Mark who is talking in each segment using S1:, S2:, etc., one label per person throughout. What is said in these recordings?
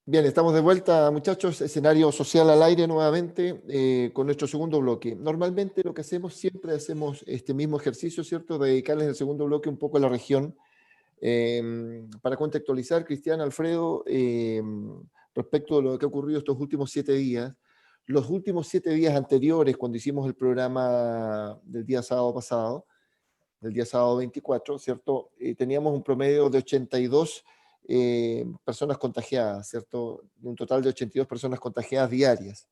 S1: Bien, estamos de vuelta, muchachos. Escenario social al aire nuevamente con nuestro segundo bloque. Normalmente lo que hacemos, siempre hacemos este mismo ejercicio, ¿cierto? Dedicarles el segundo bloque un poco a la región. Para contextualizar, Cristian, Alfredo, respecto de lo que ha ocurrido estos últimos 7 días, los últimos 7 días anteriores, cuando hicimos el programa del día sábado pasado, del día sábado 24, ¿cierto? Teníamos un promedio de 82 personas contagiadas, ¿cierto? Un total de 82 personas contagiadas diarias.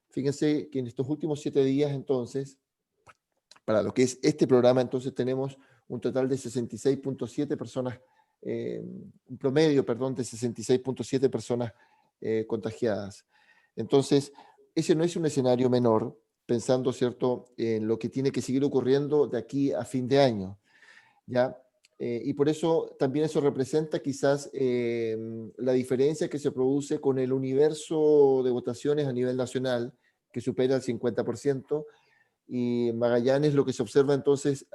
S1: Fíjense que en estos últimos 7 días, entonces, para lo que es este programa, entonces tenemos un total de 66.7 personas, un promedio, perdón, de 66.7 personas contagiadas. Entonces, ese no es un escenario menor, pensando, ¿cierto?, en lo que tiene que seguir ocurriendo de aquí a fin de año. ¿Ya? Y por eso también eso representa quizás la diferencia que se produce con el universo de votaciones a nivel nacional, que supera el 50%, y Magallanes lo que se observa entonces,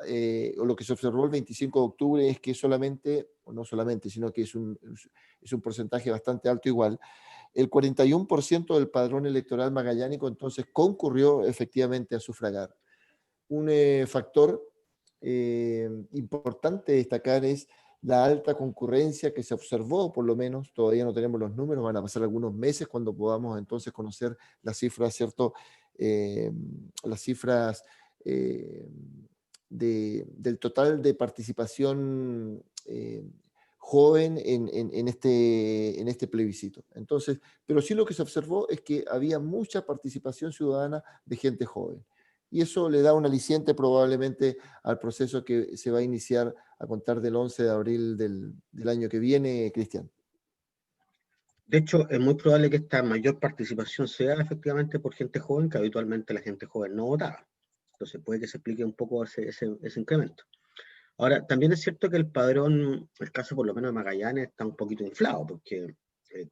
S1: o lo que se observó el 25 de octubre es que solamente, o no solamente, sino que es un porcentaje bastante alto igual, el 41% del padrón electoral magallánico entonces concurrió efectivamente a sufragar. Un factor importante destacar es la alta concurrencia que se observó, por lo menos, todavía no tenemos los números, van a pasar algunos meses cuando podamos entonces conocer las cifras, ¿cierto? Eh, las cifras eh, del total de participación joven en este plebiscito. Entonces, pero sí lo que se observó es que había mucha participación ciudadana de gente joven y eso le da un aliciente probablemente al proceso que se va a iniciar a contar del 11 de abril del año que viene, Cristian.
S2: De hecho, es muy probable que esta mayor participación sea efectivamente por gente joven, que habitualmente la gente joven no votaba. Entonces puede que se explique un poco ese incremento. Ahora, también es cierto que el padrón, el caso por lo menos de Magallanes, está un poquito inflado, porque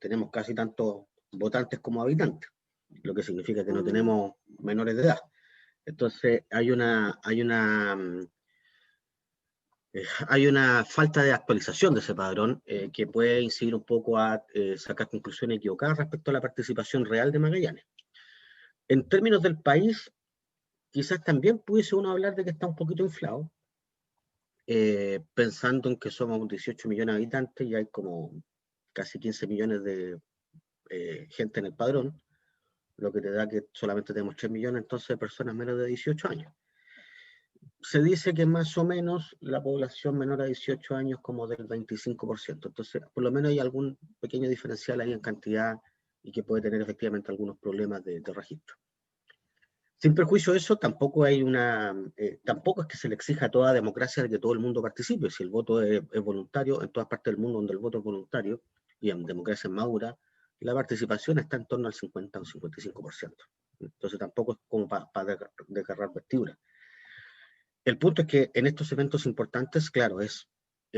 S2: tenemos casi tantos votantes como habitantes, lo que significa que no tenemos menores de edad. Entonces, hay una falta de actualización de ese padrón que puede incidir un poco a sacar conclusiones equivocadas respecto a la participación real de Magallanes. En términos del país, quizás también pudiese uno hablar de que está un poquito inflado, pensando en que somos 18 millones de habitantes y hay como casi 15 millones de gente en el padrón, lo que te da que solamente tenemos 3 millones entonces de personas menos de 18 años. Se dice que más o menos la población menor a 18 años como del 25%. Entonces, por lo menos hay algún pequeño diferencial ahí en cantidad y que puede tener efectivamente algunos problemas de registro. Sin perjuicio de eso, tampoco es que se le exija a toda democracia de que todo el mundo participe. Si el voto es voluntario, en todas partes del mundo donde el voto es voluntario, y en democracias maduras, la participación está en torno al 50 o 55%. Entonces tampoco es como para desgarrar vestiduras. El punto es que en estos eventos importantes, claro, es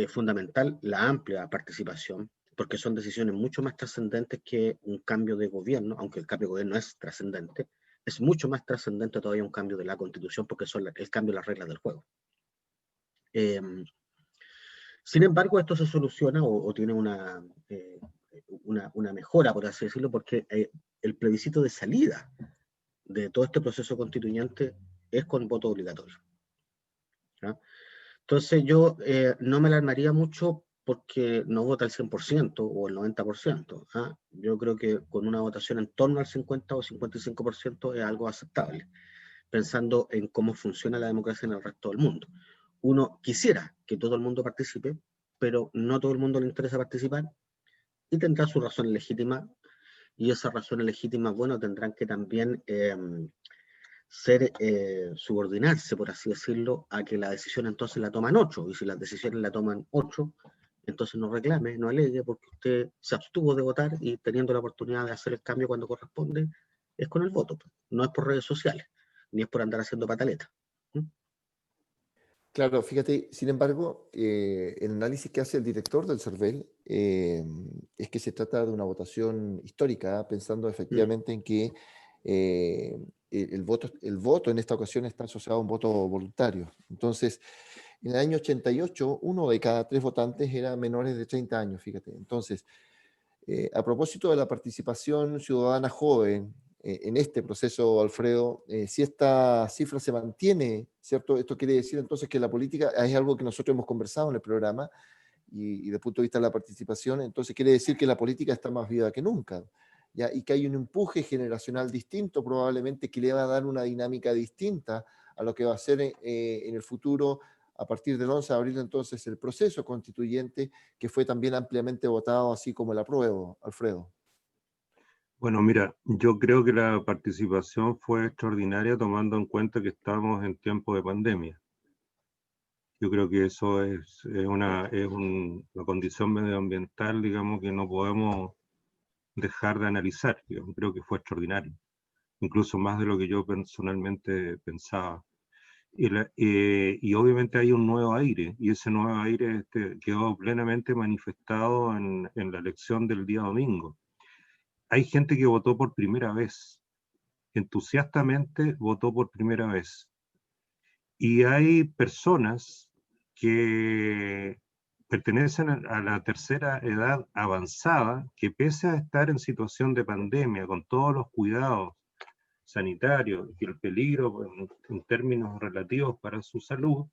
S2: fundamental la amplia participación, porque son decisiones mucho más trascendentes que un cambio de gobierno, aunque el cambio de gobierno es trascendente, es mucho más trascendente todavía un cambio de la Constitución, porque son el cambio de las reglas del juego. Eh, Sin embargo, esto se soluciona o tiene una mejora, por así decirlo, porque el plebiscito de salida de todo este proceso constituyente es con voto obligatorio. ¿Ya? Entonces yo no me alarmaría mucho porque no vota el 100% o el 90%. ¿Ah? Yo creo que con una votación en torno al 50 o 55% es algo aceptable, pensando en cómo funciona la democracia en el resto del mundo. Uno quisiera que todo el mundo participe, pero no todo el mundo le interesa participar y tendrá su razón legítima, y esas razones legítimas, bueno, tendrán que también subordinarse, por así decirlo, a que la decisión entonces la toman 8, y si las decisiones la toman 8, entonces no reclame, no alegue, porque usted se abstuvo de votar y teniendo la oportunidad de hacer el cambio cuando corresponde, es con el voto, no es por redes sociales, ni es por andar haciendo pataletas. ¿Mm?
S1: Claro, fíjate, sin embargo, el análisis que hace el director del CERVEL es que se trata de una votación histórica, ¿ah? Pensando efectivamente en que el voto en esta ocasión está asociado a un voto voluntario. Entonces, en el año 88, uno de cada tres votantes era menores de 30 años, fíjate. Entonces, A propósito de la participación ciudadana joven en este proceso, Alfredo, si esta cifra se mantiene, ¿cierto? Esto quiere decir entonces que la política es algo que nosotros hemos conversado en el programa y desde el punto de vista de la participación, entonces quiere decir que la política está más viva que nunca, ¿ya? Y que hay un empuje generacional distinto probablemente que le va a dar una dinámica distinta a lo que va a ser en el futuro a partir del 11 de abril entonces el proceso constituyente que fue también ampliamente votado así como el apruebo, Alfredo.
S3: Bueno, mira, yo creo que la participación fue extraordinaria tomando en cuenta que estamos en tiempo de pandemia. Yo creo que eso una condición medioambiental, digamos, que no podemos dejar de analizar. Digamos. Creo que fue extraordinario, incluso más de lo que yo personalmente pensaba. Y obviamente hay un nuevo aire, y ese nuevo aire quedó plenamente manifestado en la elección del día domingo. Hay gente que votó por primera vez, entusiastamente votó por primera vez. Y hay personas que pertenecen a la tercera edad avanzada, que pese a estar en situación de pandemia, con todos los cuidados sanitarios y el peligro en términos relativos para su salud,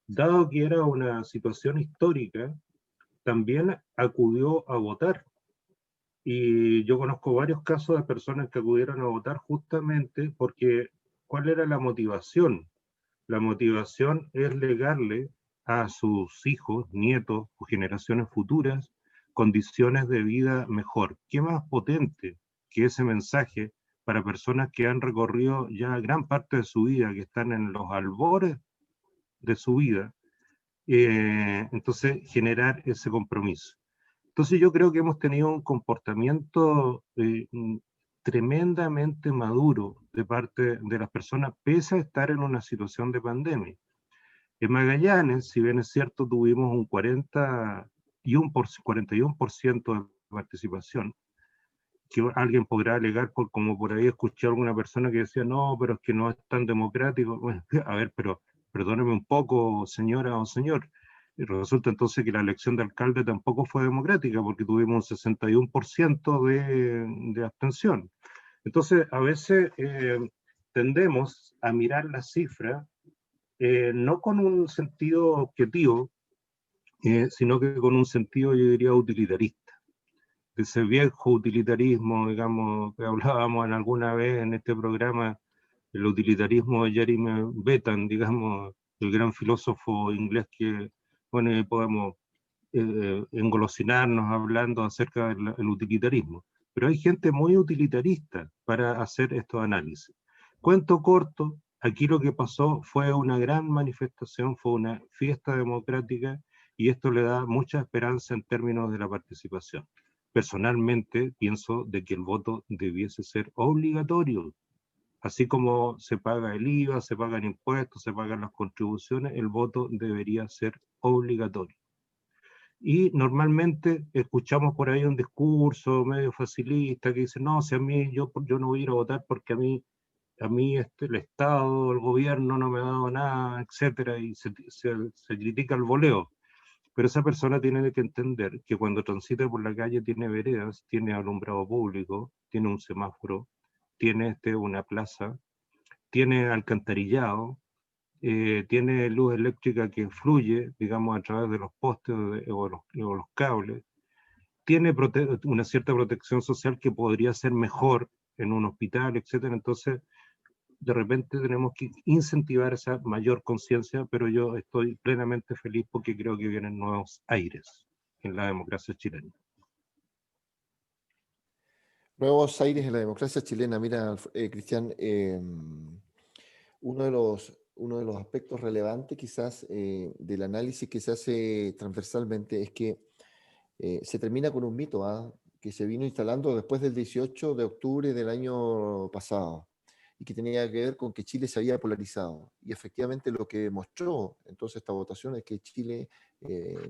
S3: dado que era una situación histórica, también acudió a votar. Y yo conozco varios casos de personas que acudieron a votar justamente porque, ¿cuál era la motivación? La motivación es legarle a sus hijos, nietos o generaciones futuras condiciones de vida mejor. ¿Qué más potente que ese mensaje para personas que han recorrido ya gran parte de su vida, que están en los albores de su vida? Entonces, generar ese compromiso. Entonces, yo creo que hemos tenido un comportamiento tremendamente maduro de parte de las personas, pese a estar en una situación de pandemia. En Magallanes, si bien es cierto, tuvimos un 41% de participación, que alguien podrá alegar, como por ahí escuché a alguna persona que decía, no, pero es que no es tan democrático. Bueno, a ver, pero perdóneme un poco, señora o señor. Y resulta entonces que la elección de alcalde tampoco fue democrática, porque tuvimos un 61% de abstención. Entonces, a veces tendemos a mirar la cifra no con un sentido objetivo, sino que con un sentido, yo diría, utilitarista. De ese viejo utilitarismo, digamos, que hablábamos en alguna vez en este programa, el utilitarismo de Jeremy Bentham, digamos, el gran filósofo inglés que, bueno, podemos engolosinarnos hablando acerca del utilitarismo. Pero hay gente muy utilitarista para hacer estos análisis. Cuento corto, aquí lo que pasó fue una gran manifestación, fue una fiesta democrática y esto le da mucha esperanza en términos de la participación. Personalmente pienso de que el voto debiese ser obligatorio. Así como se paga el IVA, se pagan impuestos, se pagan las contribuciones, el voto debería ser obligatorio. Y normalmente escuchamos por ahí un discurso medio facilista que dice, no, si a mí yo no voy a ir a votar porque a mí el Estado, el gobierno no me ha dado nada, etcétera, y se critica el voleo. Pero esa persona tiene que entender que cuando transita por la calle tiene veredas, tiene alumbrado público, tiene un semáforo, tiene una plaza, tiene alcantarillado, tiene luz eléctrica que fluye, digamos, a través de los postes o los cables, tiene una cierta protección social que podría ser mejor en un hospital, etcétera. Entonces, de repente tenemos que incentivar esa mayor conciencia, pero yo estoy plenamente feliz porque creo que vienen nuevos aires en la democracia chilena.
S1: Nuevos aires en la democracia chilena. Mira, Cristian, uno de los aspectos relevantes quizás del análisis que se hace transversalmente es que se termina con un mito que se vino instalando después del 18 de octubre del año pasado y que tenía que ver con que Chile se había polarizado. Y efectivamente lo que mostró entonces esta votación es que Chile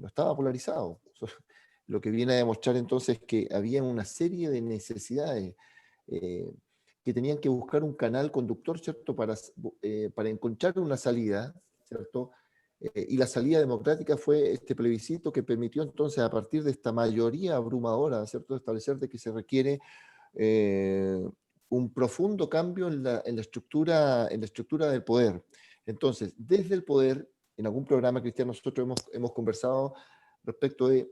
S1: no estaba polarizado. Lo que viene a demostrar entonces es que había una serie de necesidades eh, que tenían que buscar un canal conductor, ¿cierto? Para encontrar una salida, ¿cierto? y la salida democrática fue este plebiscito que permitió entonces, a partir de esta mayoría abrumadora, ¿cierto?, establecer de que se requiere un profundo cambio en la estructura del poder. Entonces, desde el poder, en algún programa, Cristian, nosotros hemos conversado respecto de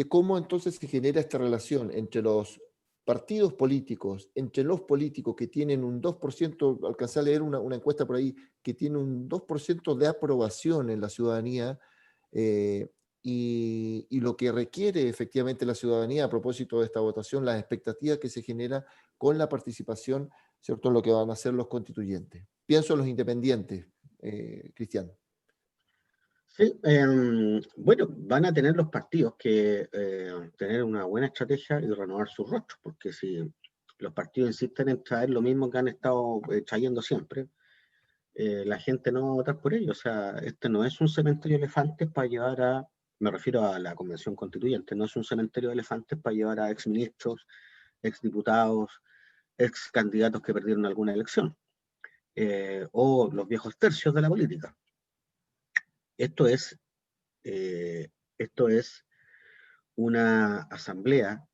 S1: cómo entonces se genera esta relación entre los partidos políticos, entre los políticos que tienen un 2%, alcancé a leer una encuesta por ahí, que tiene un 2% de aprobación en la ciudadanía, y lo que requiere efectivamente la ciudadanía a propósito de esta votación, las expectativas que se genera con la participación, ¿cierto?, en lo que van a ser los constituyentes. Pienso en los independientes, Cristian.
S2: Sí, bueno, van a tener los partidos que tener una buena estrategia y renovar sus rostros, porque si los partidos insisten en traer lo mismo que han estado trayendo siempre, la gente no va a votar por ello. O sea, este no es un cementerio de elefantes para llevar me refiero a la Convención Constituyente, no es un cementerio de elefantes para llevar a exministros, exdiputados, ex candidatos que perdieron alguna elección, o los viejos tercios de la política. Esto es una asamblea,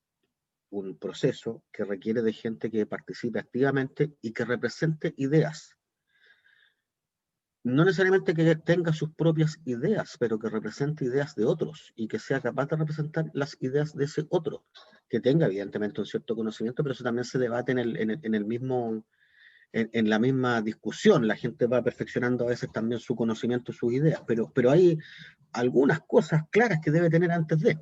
S2: un proceso que requiere de gente que participe activamente y que represente ideas. No necesariamente que tenga sus propias ideas, pero que represente ideas de otros y que sea capaz de representar las ideas de ese otro, que tenga evidentemente un cierto conocimiento, pero eso también se debate en la misma discusión. La gente va perfeccionando a veces también su conocimiento y sus ideas, pero hay algunas cosas claras que debe tener antes de.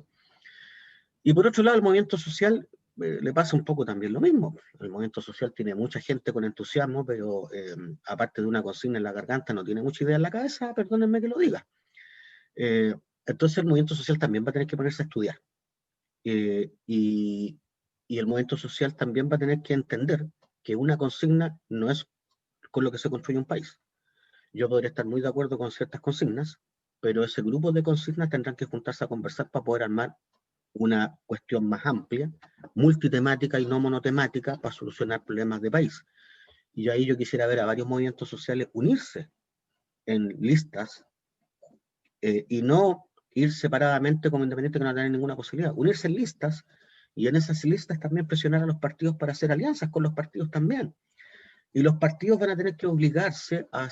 S2: Y por otro lado, el movimiento social le pasa un poco también lo mismo. El movimiento social tiene mucha gente con entusiasmo, pero aparte de una consigna en la garganta, no tiene mucha idea en la cabeza, perdónenme que lo diga. Entonces el movimiento social también va a tener que ponerse a estudiar. Y el movimiento social también va a tener que entender que una consigna no es con lo que se construye un país. Yo podría estar muy de acuerdo con ciertas consignas, pero ese grupo de consignas tendrán que juntarse a conversar para poder armar una cuestión más amplia, multitemática y no monotemática para solucionar problemas de país. Y ahí yo quisiera ver a varios movimientos sociales unirse en listas y no ir separadamente como independientes que no tienen ninguna posibilidad, unirse en listas y en esas listas también presionar a los partidos para hacer alianzas con los partidos también. Y los partidos van a tener que obligarse a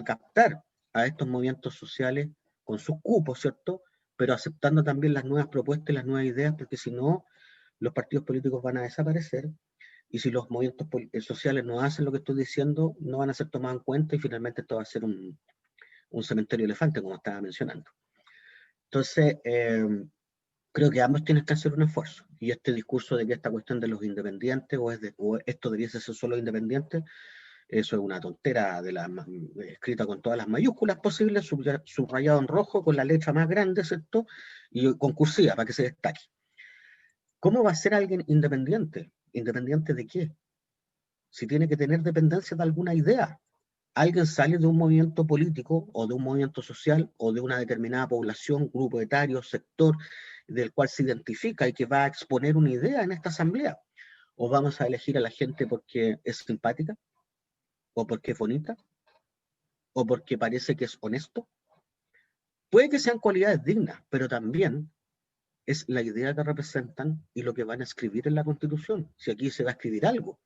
S2: captar a estos movimientos sociales con sus cupos, ¿cierto?, pero aceptando también las nuevas propuestas y las nuevas ideas, porque si no, los partidos políticos van a desaparecer, y si los movimientos sociales no hacen lo que estoy diciendo, no van a ser tomados en cuenta, y finalmente esto va a ser un cementerio de elefantes, como estaba mencionando. Entonces, creo que ambos tienen que hacer un esfuerzo, y este discurso de que esta cuestión de los independientes, o esto debiese ser solo independientes, eso es una tontera escrita con todas las mayúsculas posibles, subrayado en rojo con la letra más grande, ¿cierto? Y con cursiva para que se destaque. ¿Cómo va a ser alguien independiente? ¿Independiente de qué? Si tiene que tener dependencia de alguna idea. Alguien sale de un movimiento político o de un movimiento social o de una determinada población, grupo etario, sector del cual se identifica y que va a exponer una idea en esta asamblea. ¿O vamos a elegir a la gente porque es simpática? ¿O porque es bonita? ¿O porque parece que es honesto? Puede que sean cualidades dignas, pero también es la idea que representan y lo que van a escribir en la Constitución. Si aquí se va a escribir algo,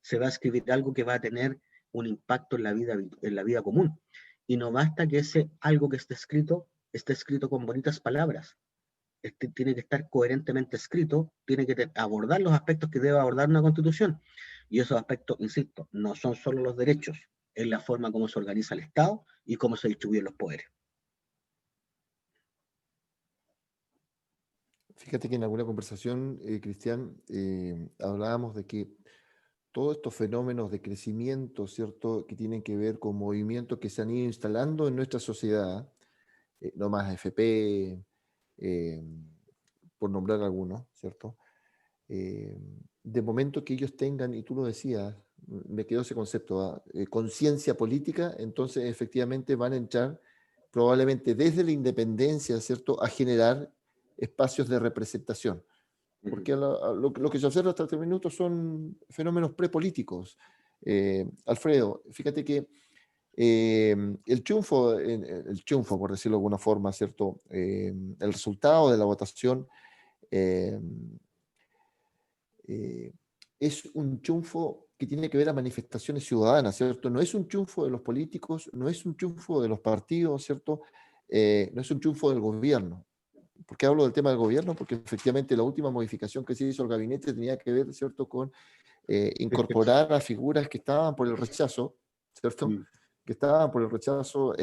S2: se va a escribir algo que va a tener un impacto en la vida común. Y no basta que ese algo que esté escrito con bonitas palabras. Tiene que estar coherentemente escrito, tiene que abordar los aspectos que debe abordar una Constitución. Y esos aspectos, insisto, no son solo los derechos, es la forma como se organiza el Estado y cómo se distribuyen los poderes.
S1: Fíjate que en alguna conversación, Cristian, hablábamos de que todos estos fenómenos de crecimiento, ¿cierto?, que tienen que ver con movimientos que se han ido instalando en nuestra sociedad, no más AFP, por nombrar algunos, ¿cierto? De momento que ellos tengan, y tú lo decías, me quedó ese concepto, conciencia política, entonces efectivamente van a entrar probablemente desde la independencia, ¿cierto?, a generar espacios de representación. Porque lo que se observa hasta este minuto son fenómenos prepolíticos. Alfredo, fíjate que El triunfo, por decirlo de alguna forma, ¿cierto? El resultado de la votación eh, eh, es un triunfo que tiene que ver a manifestaciones ciudadanas, ¿cierto? No es un triunfo de los políticos, no es un triunfo de los partidos, ¿cierto? No es un triunfo del gobierno. ¿Por qué hablo del tema del gobierno? Porque efectivamente la última modificación que se hizo al gabinete tenía que ver, ¿cierto?, con incorporar a figuras que estaban por el rechazo, ¿cierto?
S2: Mm.
S1: Que estaban por el rechazo.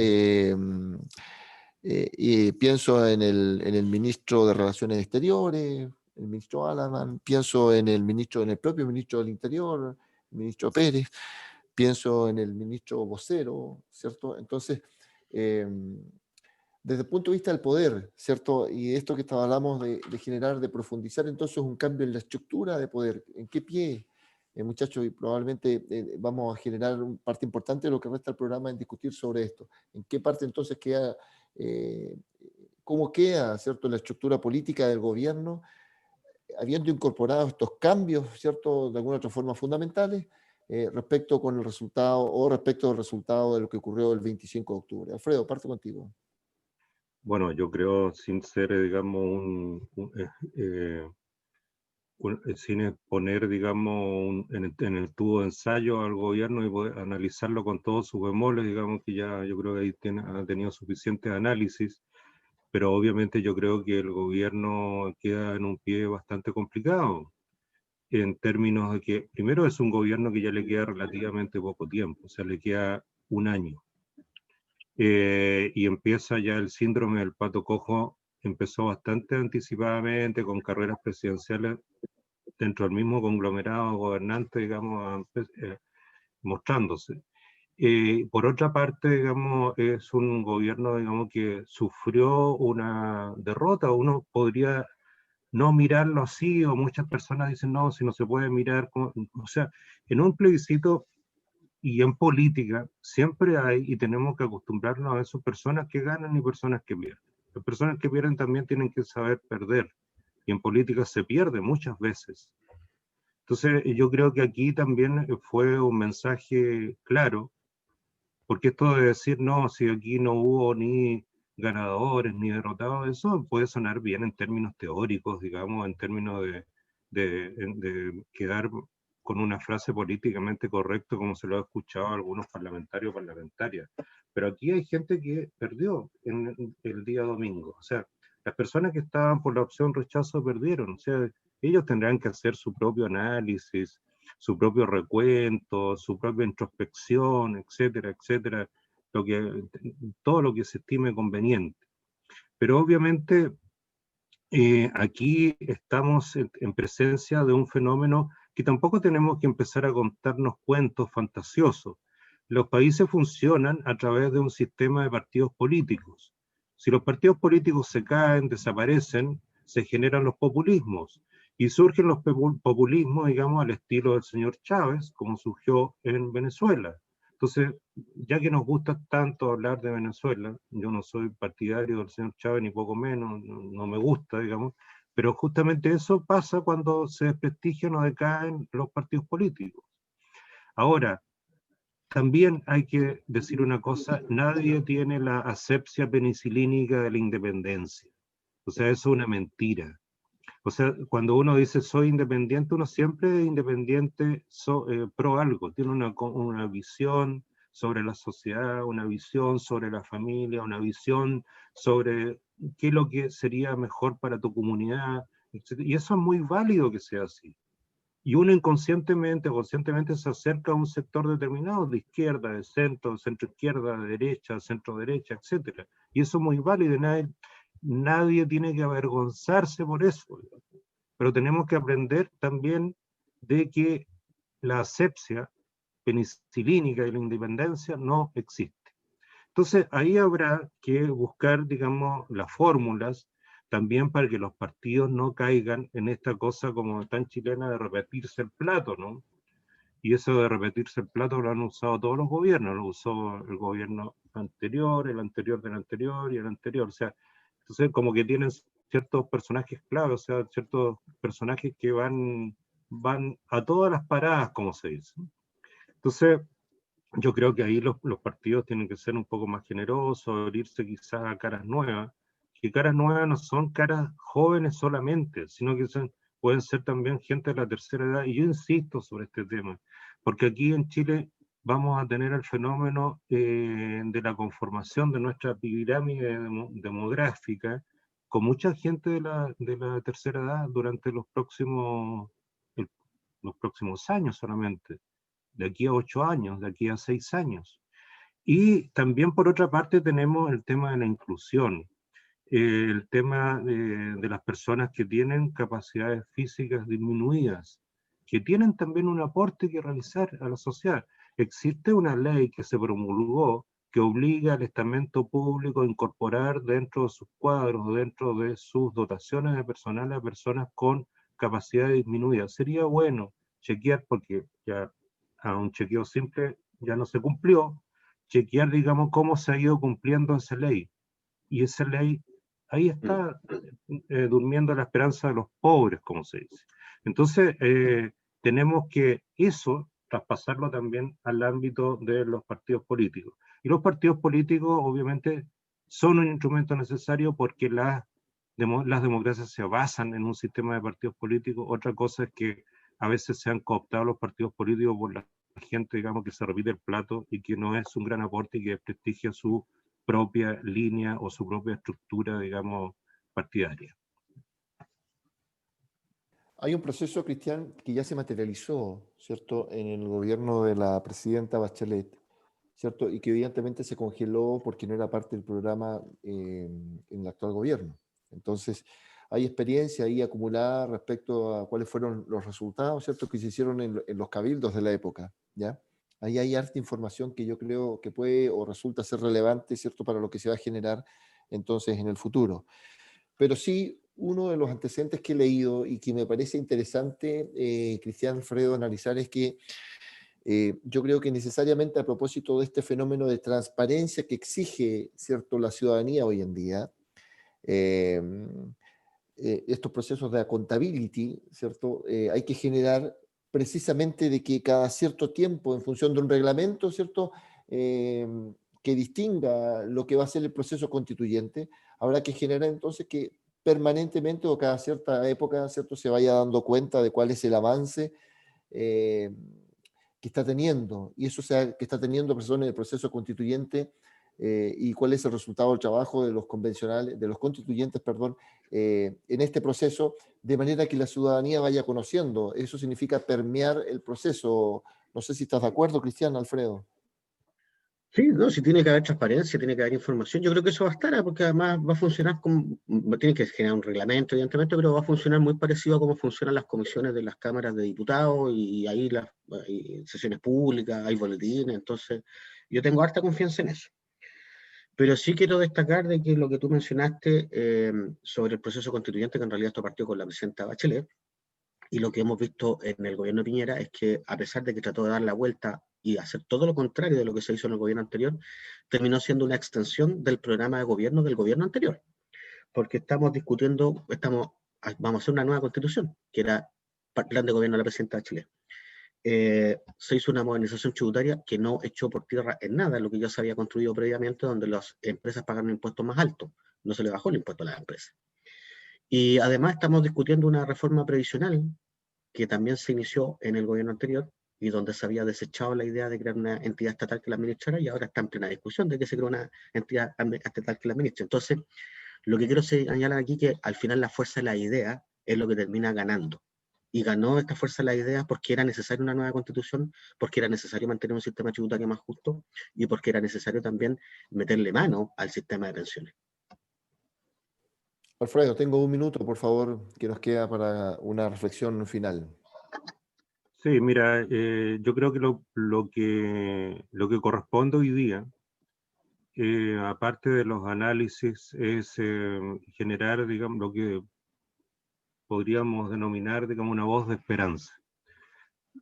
S1: Y pienso en el ministro de Relaciones Exteriores, el ministro Alaman, pienso en el propio ministro del Interior, el ministro Pérez, pienso en el ministro vocero, ¿cierto? Entonces, eh, desde el punto de vista del poder, ¿cierto? Y esto que hablamos de generar, de profundizar entonces un cambio en la estructura de poder, ¿en qué pie? Muchachos, y probablemente vamos a generar una parte importante de lo que resta del programa en discutir sobre esto. ¿En qué parte entonces queda, eh, cómo queda, ¿cierto?, la estructura política del gobierno, habiendo incorporado estos cambios, ¿cierto?, de alguna otra forma fundamentales, respecto con el resultado o respecto del resultado de lo que ocurrió el 25 de octubre. Alfredo, parto contigo.
S3: Bueno, yo creo, sin ser, digamos, sin poner, digamos, en el tubo de ensayo al gobierno y poder analizarlo con todos sus bemoles, digamos que ya yo creo que ahí ha tenido suficiente análisis, pero obviamente yo creo que el gobierno queda en un pie bastante complicado, en términos de que, primero, es un gobierno que ya le queda relativamente poco tiempo, o sea, le queda un año. Y empieza ya el síndrome del pato cojo, empezó bastante anticipadamente con carreras presidenciales dentro del mismo conglomerado gobernante, digamos, mostrándose. Por otra parte, digamos, es un gobierno, digamos, que sufrió una derrota. Uno podría no mirarlo así, o muchas personas dicen, no, si no se puede mirar, o sea, en un plebiscito y en política siempre hay, y tenemos que acostumbrarnos a esas personas que ganan y personas que pierden. Las personas que pierden también tienen que saber perder, y en política se pierde muchas veces. Entonces, yo creo que aquí también fue un mensaje claro, porque esto de decir, no, si aquí no hubo ni ganadores ni derrotados, eso puede sonar bien en términos teóricos, digamos, en términos de quedar con una frase políticamente correcta, como se lo ha escuchado a algunos parlamentarios o parlamentarias. Pero aquí hay gente que perdió en el día domingo. O sea, las personas que estaban por la opción rechazo perdieron. O sea, ellos tendrán que hacer su propio análisis, su propio recuento, su propia introspección, etcétera, etcétera, todo lo que se estime conveniente. Pero obviamente aquí estamos en presencia de un fenómeno que tampoco tenemos que empezar a contarnos cuentos fantasiosos. Los países funcionan a través de un sistema de partidos políticos. Si los partidos políticos se caen, desaparecen, se generan los populismos. Y surgen los populismos, digamos, al estilo del señor Chávez, como surgió en Venezuela. Entonces, ya que nos gusta tanto hablar de Venezuela, yo no soy partidario del señor Chávez, ni poco menos, no me gusta, digamos, pero justamente eso pasa cuando se desprestigian o decaen los partidos políticos. Ahora, también hay que decir una cosa, nadie tiene la asepsia penicilínica de la independencia. O sea, eso es una mentira. O sea, cuando uno dice soy independiente, uno siempre es independiente pro algo, tiene una visión sobre la sociedad, una visión sobre la familia, una visión sobre qué es lo que sería mejor para tu comunidad, etc. Y eso es muy válido que sea así. Y uno inconscientemente o conscientemente se acerca a un sector determinado, de izquierda, de centro izquierda, de derecha, centro derecha, etc. Y eso es muy válido, nadie tiene que avergonzarse por eso. Pero tenemos que aprender también de que la asepsia penicilínica y la independencia no existe. Entonces, ahí habrá que buscar, digamos, las fórmulas también para que los partidos no caigan en esta cosa como tan chilena de repetirse el plato, ¿no? Y eso de repetirse el plato lo han usado todos los gobiernos, lo usó el gobierno anterior, el anterior del anterior y el anterior. O sea, entonces como que tienen ciertos personajes clave, o sea, ciertos personajes que van a todas las paradas, como se dice. Entonces, yo creo que ahí los partidos tienen que ser un poco más generosos, abrirse quizás a caras nuevas, que caras nuevas no son caras jóvenes solamente, sino que pueden ser también gente de la tercera edad, y yo insisto sobre este tema, porque aquí en Chile vamos a tener el fenómeno de la conformación de nuestra pirámide demográfica, con mucha gente de la tercera edad durante el- los próximos años solamente, de aquí a 8 años, de aquí a 6 años. Y también por otra parte tenemos el tema de la inclusión, el tema de las personas que tienen capacidades físicas disminuidas, que tienen también un aporte que realizar a la sociedad. Existe una ley que se promulgó que obliga al estamento público a incorporar dentro de sus cuadros, dentro de sus dotaciones de personal a personas con capacidades disminuidas. Sería bueno chequear, porque ya a un chequeo simple ya no se cumplió, chequear, digamos, cómo se ha ido cumpliendo esa ley. Y esa ley ahí está durmiendo la esperanza de los pobres, como se dice. Entonces, tenemos que eso traspasarlo también al ámbito de los partidos políticos. Y los partidos políticos, obviamente, son un instrumento necesario porque las democracias se basan en un sistema de partidos políticos. Otra cosa es que a veces se han cooptado los partidos políticos por la gente, digamos, que se repite el plato y que no es un gran aporte y que desprestigia su propia línea o su propia estructura, digamos, partidaria.
S1: Hay un proceso, Cristian, que ya se materializó, ¿cierto?, en el gobierno de la presidenta Bachelet, ¿cierto?, y que evidentemente se congeló porque no era parte del programa en el actual gobierno. Entonces, hay experiencia ahí acumulada respecto a cuáles fueron los resultados, ¿cierto?, que se hicieron en los cabildos de la época, ¿ya? Ahí hay harta información que yo creo que puede o resulta ser relevante, ¿cierto?, para lo que se va a generar entonces en el futuro. Pero sí, uno de los antecedentes que he leído y que me parece interesante, Cristian Alfredo, analizar es que yo creo que necesariamente a propósito de este fenómeno de transparencia que exige, ¿cierto?, la ciudadanía hoy en día, eh, estos procesos de accountability, ¿cierto?, hay que generar precisamente de que cada cierto tiempo, en función de un reglamento, ¿cierto?, Eh, que distinga lo que va a ser el proceso constituyente, habrá que generar entonces que permanentemente o cada cierta época, ¿cierto?, se vaya dando cuenta de cuál es el avance eh, que está teniendo, y eso sea, que está teniendo personas en el proceso constituyente y cuál es el resultado del trabajo de los convencionales, de los constituyentes, perdón, en este proceso, de manera que la ciudadanía vaya conociendo. Eso significa permear el proceso. No sé si estás de acuerdo, Cristian, Alfredo.
S2: Sí, no, si tiene que haber transparencia, tiene que haber información. Yo creo que eso va a estar, porque además va a funcionar como, tiene que generar un reglamento, evidentemente, pero va a funcionar muy parecido a cómo funcionan las comisiones de las cámaras de diputados y ahí hay sesiones públicas, hay boletines, entonces yo tengo harta confianza en eso. Pero sí quiero destacar de que lo que tú mencionaste sobre el proceso constituyente, que en realidad esto partió con la presidenta Bachelet, y lo que hemos visto en el gobierno de Piñera es que, a pesar de que trató de dar la vuelta y hacer todo lo contrario de lo que se hizo en el gobierno anterior, terminó siendo una extensión del programa de gobierno del gobierno anterior. Porque estamos discutiendo, vamos a hacer una nueva constitución, que era plan de gobierno de la presidenta de Chile. Se hizo una modernización tributaria que no echó por tierra en nada lo que ya se había construido previamente, donde las empresas pagaron impuestos más altos. No se le bajó el impuesto a las empresas. Y además estamos discutiendo una reforma previsional que también se inició en el gobierno anterior y donde se había desechado la idea de crear una entidad estatal que la administrara y ahora está en plena discusión de que se crea una entidad estatal que la administre. Entonces, lo que quiero señalar aquí es que al final la fuerza de la idea es lo que termina ganando. Y ganó esta fuerza de la idea porque era necesaria una nueva constitución, porque era necesario mantener un sistema tributario más justo y porque era necesario también meterle mano al sistema de pensiones.
S1: Alfredo, tengo un minuto, por favor, que nos queda para una reflexión final.
S3: Sí, mira, yo creo que lo que corresponde hoy día, aparte de los análisis, es generar, digamos, lo que podríamos denominar, digamos, una voz de esperanza.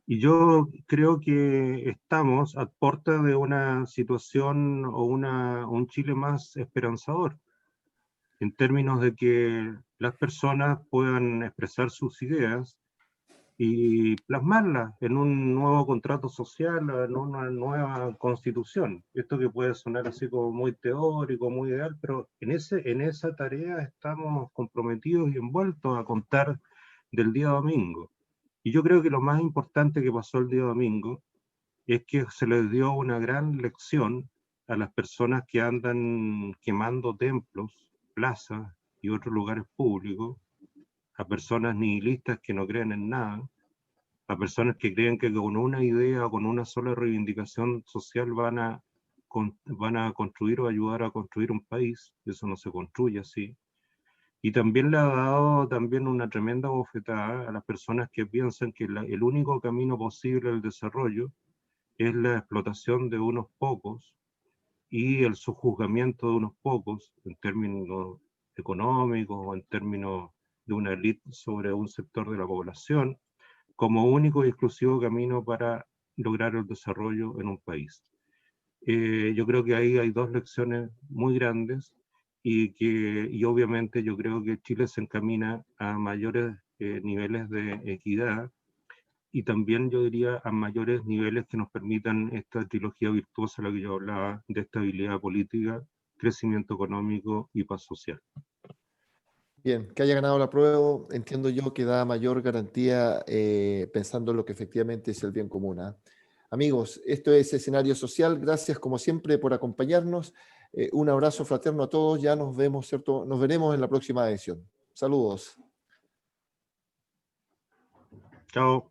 S3: Y yo creo que estamos a puerta de una situación o un Chile más esperanzador, en términos de que las personas puedan expresar sus ideas y plasmarla en un nuevo contrato social, en una nueva constitución. Esto que puede sonar así como muy teórico, muy ideal, pero en esa tarea estamos comprometidos y envueltos a contar del día domingo. Y yo creo que lo más importante que pasó el día domingo es que se les dio una gran lección a las personas que andan quemando templos, plazas y otros lugares públicos, a personas nihilistas que no creen en nada, a personas que creen que con una idea o con una sola reivindicación social van a construir o ayudar a construir un país. Eso no se construye así. Y también le ha dado también una tremenda bofetada a las personas que piensan que el único camino posible al desarrollo es la explotación de unos pocos y el subjuzgamiento de unos pocos en términos económicos o en términos de una élite sobre un sector de la población, como único y exclusivo camino para lograr el desarrollo en un país. Yo creo que ahí hay dos lecciones muy grandes y obviamente yo creo que Chile se encamina a mayores niveles de equidad y también yo diría a mayores niveles que nos permitan esta trilogía virtuosa, la que yo hablaba, de estabilidad política, crecimiento económico y paz social.
S1: Bien, que haya ganado la prueba, entiendo yo que da mayor garantía pensando en lo que efectivamente es el bien común, ¿ah? Amigos, esto es Escenario Social. Gracias como siempre por acompañarnos. Un abrazo fraterno a todos. Ya nos vemos, ¿cierto? Nos veremos en la próxima edición. Saludos.
S3: Chao.